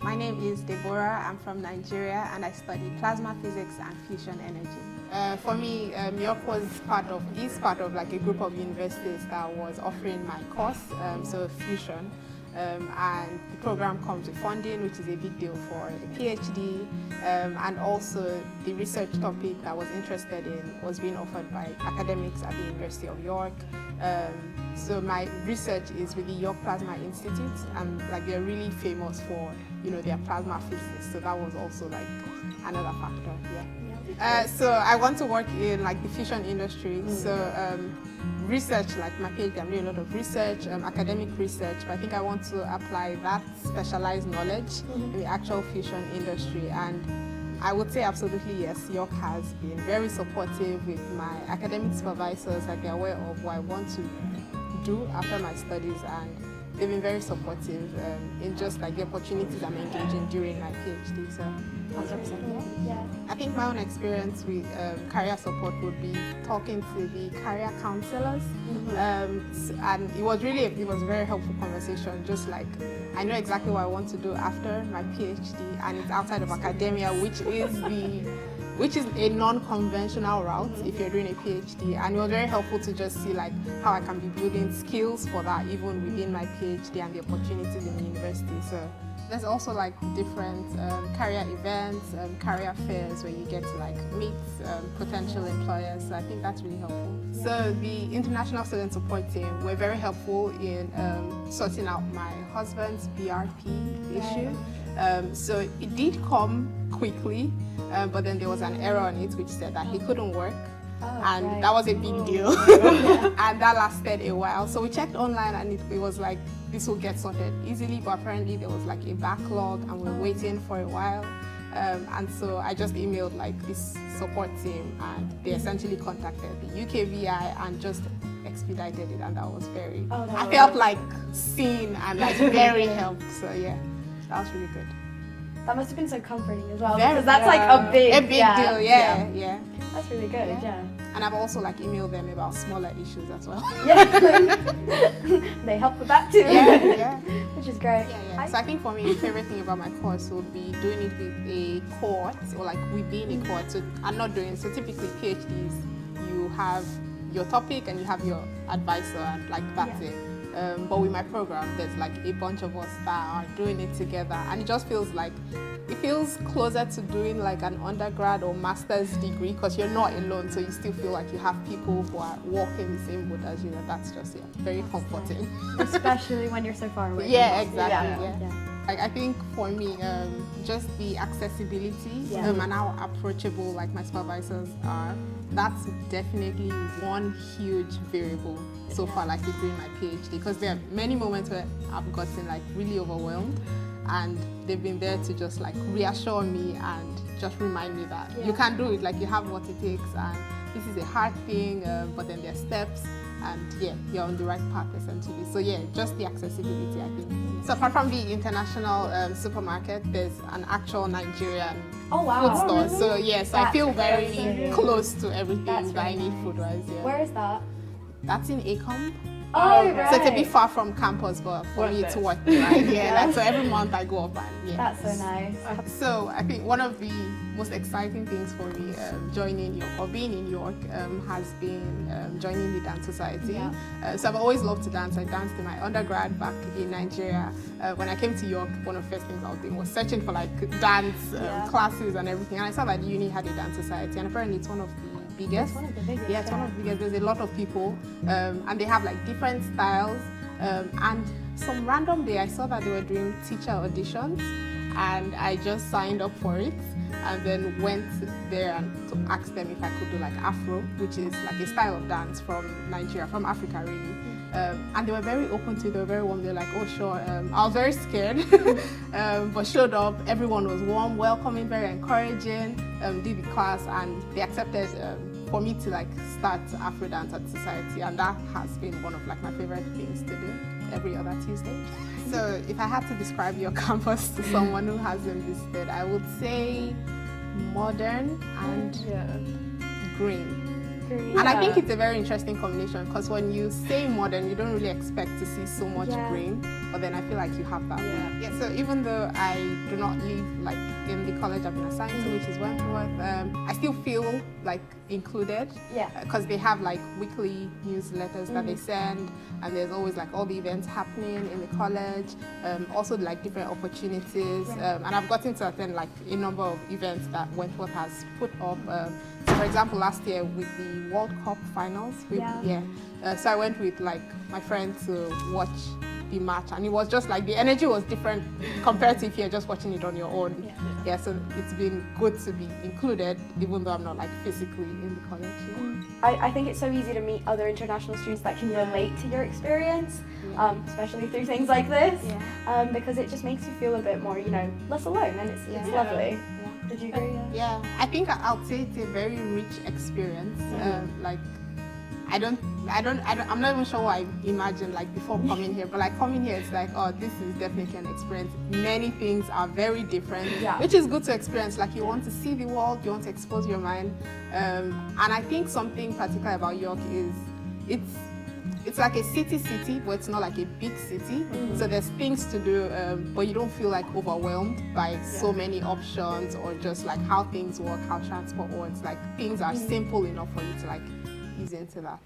My name is Deborah. I'm from Nigeria and I study plasma physics and fusion energy. For me, York is part of like a group of universities that was offering my course, so fusion. And the program comes with funding, which is a big deal for a PhD, and also the research topic that I was interested in was being offered by academics at the University of York. So my research is with the York Plasma Institute, and like they're really famous for their plasma physics. So that was also like another factor. Yeah. So I want to work in like the fusion industry. So research, like my PhD, I'm doing a lot of research, academic research, but I think I want to apply that specialized knowledge in the actual fusion industry. And I would say absolutely yes, York has been very supportive with my academic supervisors, like they're aware of what I want to do after my studies, and they've been very supportive in just like the opportunities I'm engaging during my PhD. So 100%. Yeah. I think my own experience with career support would be talking to the career counselors, and it was a very helpful conversation. Just like I know exactly what I want to do after my PhD, and it's outside of academia, which is a non-conventional route if you're doing a PhD, and it was very helpful to just see like how I can be building skills for that even within my PhD and the opportunities in the university. So there's also like different career events, career fairs where you get to like meet potential employers. So I think that's really helpful. So the International Student Support Team were very helpful in sorting out my husband's BRP issue. So it did come quickly, but then there was an error on it which said that he couldn't work. And that was a big deal. And that lasted a while. So we checked online and it was like, this will get sorted easily, but apparently there was like a backlog and we were waiting for a while. And so I just emailed like this support team, and they essentially contacted the UKVI and just expedited it, and that was very, I felt like seen and like very helped. So yeah, that was really good. That must have been so comforting as well, Very, because that's like a big deal. Yeah. That's really good. Yeah. And I've also like emailed them about smaller issues as well. Yeah. They help with that too. Yeah. Which is great. Yeah. So I think for me, the favorite thing about my course would be doing it with a cohort, or like within a cohort. So I'm not doing, so typically PhDs, you have your topic and you have your advisor, and like that's it. But with my program, there's like a bunch of us that are doing it together, and it just feels closer to doing like an undergrad or master's degree, because you're not alone, so you still feel like you have people who are walking the same boat as you. That's just very comforting. Especially when you're so far away. Yeah, exactly. Yeah. Like, I think for me, just the accessibility and how approachable like my supervisors are, that's definitely one huge variable so far, like during my PhD, because there are many moments where I've gotten like really overwhelmed, and they've been there to just like reassure me and just remind me that you can do it, like you have what it takes, and this is a hard thing, but then there are steps, and you're on the right path essentially. So just the accessibility, I think. So apart from the international supermarket, there's an actual Nigerian food store. So so I feel very close to everything that I need food-wise. Yeah. Where is that? That's in Acomb. Oh, right. So it's a bit far from campus, but for me it's worth it. Right? So every month I go up and That's so nice. So I think one of the most exciting things for me joining York or being in York has been joining the dance society. So I've always loved to dance. I danced in my undergrad back in Nigeria. When I came to York, one of the first things I was doing was searching for like dance classes and everything. And I saw that uni had a dance society, and apparently it's one of the biggest. It's one of the biggest. It's one of the biggest. There's a lot of people, and they have like different styles. And some random day I saw that they were doing teacher auditions, and I just signed up for it, and then went there and to ask them if I could do like Afro, which is like a style of dance from Nigeria, from Africa really. And they were very open to it, they were very warm, they were like, oh sure. I was very scared, but showed up, everyone was warm, welcoming, very encouraging, did the class, and they accepted for me to like start Afro Dance at Society, and that has been one of like my favorite things to do every other Tuesday. So if I had to describe your campus to someone who hasn't visited, I would say modern and green. And I think it's a very interesting combination, because when you say modern, you don't really expect to see so much green. but then I feel like you have that. Yeah. So even though I do not live like in the college I've been assigned to, which is Wentworth, I still feel like included. Yeah. Because they have like weekly newsletters that they send, and there's always like all the events happening in the college, also like different opportunities, and I've gotten to attend like a number of events that Wentworth has put up. So for example, last year with the World Cup finals, so I went with like my friend to watch the match, and it was just like the energy was different compared to if you're just watching it on your own. Yeah, so it's been good to be included, even though I'm not like physically in the college. I think it's so easy to meet other international students that can relate to your experience, especially through things like this, because it just makes you feel a bit more, you know, less alone, and it's lovely. Did you agree? Yeah, I think I'll say it's a very rich experience. Like, I'm not even sure what I imagined like before coming here, but like coming here, it's like, oh, this is definitely an experience. Many things are very different, which is good to experience. Like you want to see the world, you want to expose your mind, and I think something particular about York is it's like a city, but it's not like a big city. So there's things to do, but you don't feel like overwhelmed by so many options or just like how things work, how transport works. Like things are simple enough for you to like ease into that.